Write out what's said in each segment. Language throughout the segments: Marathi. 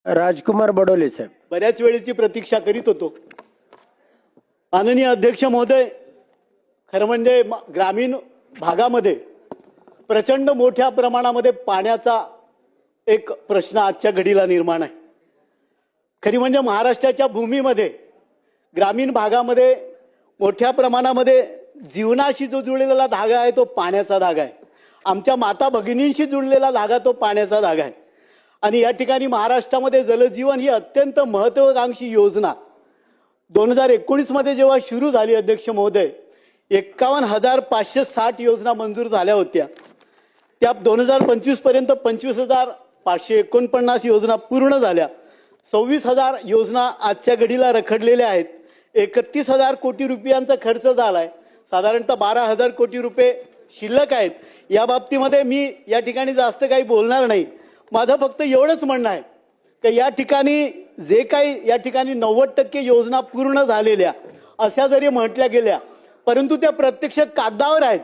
राजकुमार बडोले साहेब. बऱ्याच वेळेची प्रतीक्षा करीत होतो. माननीय अध्यक्ष महोदय, खरं म्हणजे ग्रामीण भागामध्ये प्रचंड मोठ्या प्रमाणामध्ये पाण्याचा एक प्रश्न आजच्या घडीला निर्माण आहे. खरी म्हणजे महाराष्ट्राच्या भूमीमध्ये ग्रामीण भागामध्ये मोठ्या प्रमाणामध्ये जीवनाशी जो जुळलेला धागा आहे तो पाण्याचा धागा आहे. आमच्या माता भगिनींशी जुळलेला धागा तो पाण्याचा धागा आहे. आणि या ठिकाणी महाराष्ट्रामध्ये जलजीवन ही अत्यंत महत्त्वाकांक्षी योजना 2019 मध्ये जेव्हा सुरू झाली अध्यक्ष महोदय, 51,560 योजना मंजूर झाल्या होत्या. त्या 2025 पर्यंत 25,549 योजना पूर्ण झाल्या. 26,000 योजना आजच्या घडीला रखडलेल्या आहेत. 31,000 कोटी रुपयांचा खर्च झालाय. साधारणतः 12,000 कोटी रुपये शिल्लक आहेत. या बाबतीमध्ये मी या ठिकाणी जास्त काही बोलणार नाही. माझं फक्त एवढंच म्हणणं आहे की या ठिकाणी जे काही या ठिकाणी 90% योजना पूर्ण झालेल्या अशा जरी म्हटल्या गेल्या, परंतु त्या प्रत्यक्ष कागदावर आहेत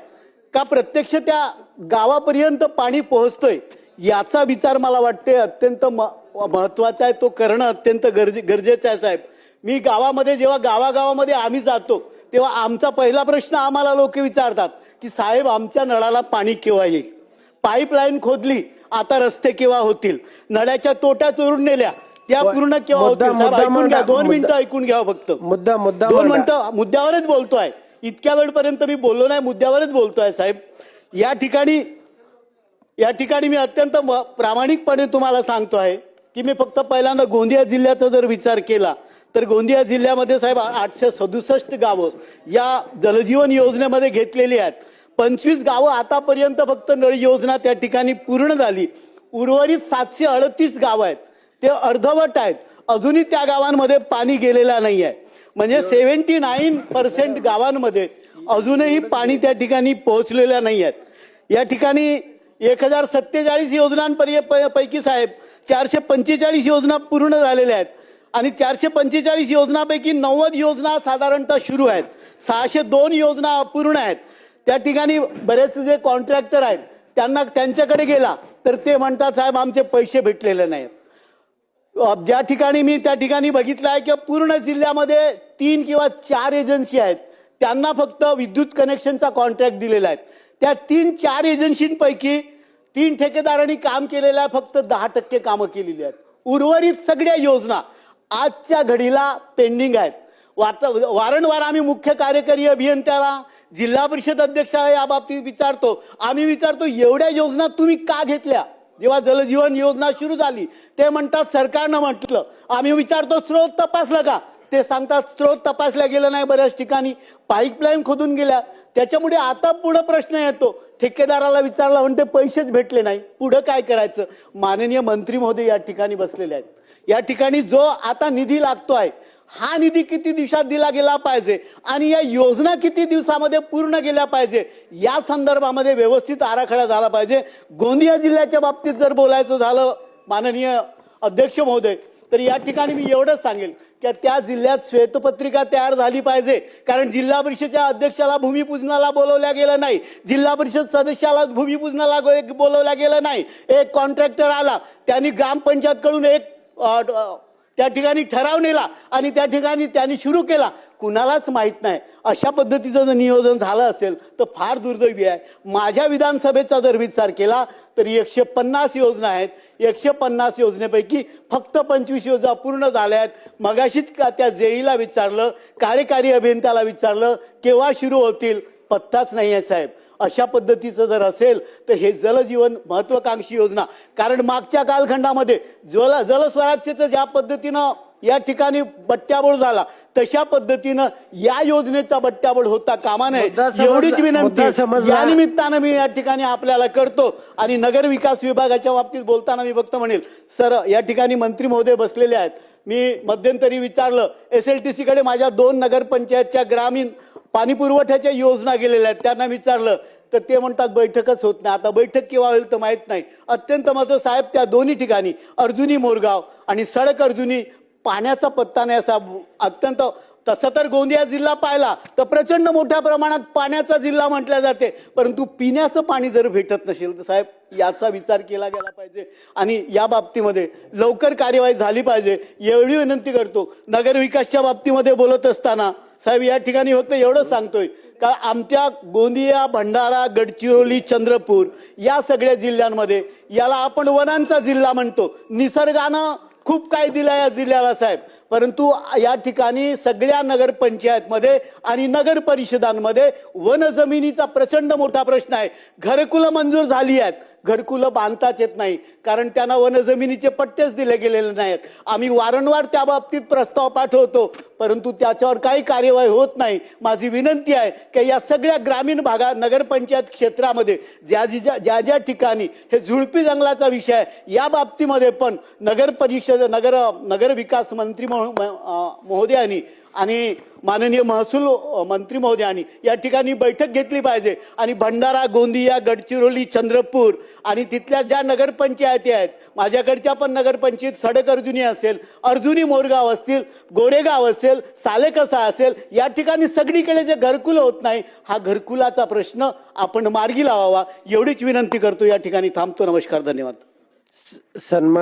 का प्रत्यक्ष त्या गावापर्यंत पाणी पोहोचतोय याचा विचार मला वाटते अत्यंत महत्वाचा आहे. तो करणं अत्यंत गरजेचं आहे साहेब. मी गावामध्ये जेव्हा गावागावामध्ये आम्ही जातो तेव्हा आमचा पहिला प्रश्न आम्हाला लोक विचारतात की साहेब आमच्या नळाला पाणी केव्हा येईल, पाईपलाईन खोदली आता रस्ते केव्हा होतील, नळ्याच्या तोट्या चोरून नेल्या त्या पूर्ण केव्हा होतील. साहेब ऐकून घ्या, 2 मिनिटं ऐकून घ्या फक्त. 2 मिनिटं मुद्द्यावरच बोलतोय. इतक्या वेळपर्यंत मी बोललो नाही, मुद्द्यावरच बोलतोय साहेब. या ठिकाणी मी अत्यंत प्रामाणिकपणे तुम्हाला सांगतोय की मी फक्त पहिल्यांदा गोंदिया जिल्ह्याचा जर विचार केला तर गोंदिया जिल्ह्यामध्ये साहेब 867 गावं या जलजीवन योजनेमध्ये घेतलेली आहेत. 25 गावं आतापर्यंत फक्त नळ योजना त्या ठिकाणी पूर्ण झाली. उर्वरित 738 गावं आहेत ते अर्धवट आहेत. अजूनही त्या गावांमध्ये पाणी गेलेलं नाही आहे. म्हणजे 79% गावांमध्ये अजूनही पाणी त्या ठिकाणी पोहोचलेलं नाही आहेत. या ठिकाणी 1047 योजनांपैकी साहेब 445 योजना पूर्ण झालेल्या आहेत आणि 445 योजनांपैकी 90 योजना साधारणतः सुरू आहेत. 602 योजना अपूर्ण आहेत. त्या ठिकाणी बरेच जे कॉन्ट्रॅक्टर आहेत त्यांच्याकडे गेला तर ते म्हणतात साहेब आमचे पैसे भेटलेले नाहीत. ज्या ठिकाणी मी त्या ठिकाणी बघितलं आहे की पूर्ण जिल्ह्यामध्ये 3 किंवा 4 एजन्सी आहेत त्यांना फक्त विद्युत कनेक्शनचा कॉन्ट्रॅक्ट दिलेला आहे. त्या 3-4 एजन्सींपैकी 3 ठेकेदारांनी काम केलेलं आहे, फक्त 10% कामं केलेली आहेत. उर्वरित सगळ्या योजना आजच्या घडीला पेंडिंग आहेत. वारंवार आम्ही मुख्य कार्यकारी अभियंत्याला, जिल्हा परिषद अध्यक्षाला या बाबतीत विचारतो. आम्ही विचारतो एवढ्या योजना तुम्ही का घेतल्या. जेव्हा जलजीवन योजना सुरू झाली ते म्हणतात सरकारनं म्हटलं. आम्ही विचारतो स्रोत तपासलं का, ते सांगतात स्रोत तपासल्या गेलं नाही. बऱ्याच ठिकाणी पाईपलाईन खोदून गेल्या. त्याच्यामुळे आता पुढे प्रश्न येतो, ठेकेदाराला विचारला म्हणते पैसेच भेटले नाही, पुढे काय करायचं. माननीय मंत्री महोदय या ठिकाणी बसलेले आहेत. या ठिकाणी जो आता निधी लागतोय हा निधी किती दिवसात दिला गेला पाहिजे आणि या योजना किती दिवसामध्ये पूर्ण केल्या पाहिजे या संदर्भामध्ये व्यवस्थित आराखडा झाला पाहिजे. गोंदिया जिल्ह्याच्या बाबतीत जर बोलायचं झालं माननीय अध्यक्ष महोदय तर या ठिकाणी मी एवढंच सांगेल की त्या जिल्ह्यात श्वेतपत्रिका तयार झाली पाहिजे. कारण जिल्हा परिषदेच्या अध्यक्षाला भूमिपूजनाला बोलवल्या गेलं नाही, जिल्हा परिषद सदस्याला भूमिपूजनाला बोलवल्या गेलं नाही. एक कॉन्ट्रॅक्टर आला, त्यांनी ग्रामपंचायतकडून एक त्या ठिकाणी ठराव नेला आणि त्या ठिकाणी त्यांनी सुरू केला, कुणालाच माहित नाही. अशा पद्धतीचं जर नियोजन झालं असेल तर फार दुर्दैवी आहे. माझ्या विधानसभेचा जर विचार केला तर 150 योजना आहेत. 150 योजनेपैकी फक्त 25 योजना पूर्ण झाल्या आहेत. मगाशीच त्या जेईला विचारलं, कार्यकारी अभियंत्याला विचारलं केव्हा सुरू होतील, पत्ताच नाही आहे साहेब. अशा पद्धतीचं जर असेल तर हे जलजीवन महत्वाकांक्षी योजना, कारण मागच्या कालखंडामध्ये जलस्वराज्याचं ज्या पद्धतीनं या ठिकाणी बट्ट्याबोळ झाला तशा पद्धतीनं या योजनेचा बट्ट्याबोळ होता कामा नये एवढीच विनंती या निमित्तानं मी या ठिकाणी आपल्याला करतो. आणि नगर विकास विभागाच्या बाबतीत बोलताना मी फक्त म्हणेल सर, या ठिकाणी मंत्री महोदय बसलेले आहेत. मी मध्यंतरी विचारलं SLTC कडे माझ्या 2 नगरपंचायतच्या ग्रामीण पाणी पुरवठ्याच्या योजना गेलेल्या आहेत, त्यांना विचारलं तर ते म्हणतात बैठकच होत नाही. आता बैठक केव्हा होईल तर माहित नाही. अत्यंत महत्त्व साहेब, त्या दोन्ही ठिकाणी अर्जुनी मोरगाव आणि सडक अर्जुनी पाण्याचा पत्ता नाही असा अत्यंत तसं तर गोंदिया जिल्हा पाहिला तर प्रचंड मोठ्या प्रमाणात पाण्याचा जिल्हा म्हटल्या जाते, परंतु पिण्याचं पाणी जर भेटत नसेल तर साहेब याचा विचार केला गेला पाहिजे आणि या बाबतीमध्ये लवकर कार्यवाही झाली पाहिजे एवढी विनंती करतो. नगर विकासच्या बाबतीमध्ये बोलत असताना साहेब या ठिकाणी फक्त एवढंच सांगतोय का आमच्या गोंदिया, भंडारा, गडचिरोली, चंद्रपूर या सगळ्या जिल्ह्यांमध्ये याला आपण वनांचा जिल्हा म्हणतो. निसर्गानं खूप काही दिलं या जिल्ह्याला साहेब, परंतु या ठिकाणी सगळ्या नगरपंचायतमध्ये आणि नगर परिषदांमध्ये वन जमिनीचा प्रचंड मोठा प्रश्न आहे. घरकुलं मंजूर झाली आहेत, घरकुलं बांधताच येत नाही कारण त्यांना वन जमिनीचे पट्टेच दिले गेलेले नाहीत. आम्ही वारंवार त्या बाबतीत प्रस्ताव पाठवतो परंतु त्याच्यावर काही कार्यवाही होत नाही. माझी विनंती आहे की या सगळ्या ग्रामीण भागात नगरपंचायत क्षेत्रामध्ये ज्या ज्या ठिकाणी हे झुडपी जंगलाचा विषय आहे या बाबतीमध्ये पण नगर परिषद नगर विकास मंत्री महोदयांनी आणि माननीय महसूल मंत्री महोदयांनी या ठिकाणी बैठक घेतली पाहिजे आणि भंडारा, गोंदिया, गडचिरोली, चंद्रपूर आणि तिथल्या ज्या नगरपंचायती आहेत, माझ्याकडच्या पण नगरपंचायत सडक अर्जुनी असेल, अर्जुनी मोरगाव असतील, गोरेगाव असेल, सालेकसा असेल, या ठिकाणी सगळीकडे जे घरकुल होत नाही हा घरकुलाचा प्रश्न आपण मार्गी लावावा एवढीच विनंती करतो. या ठिकाणी थांबतो. नमस्कार, धन्यवाद. सन्मान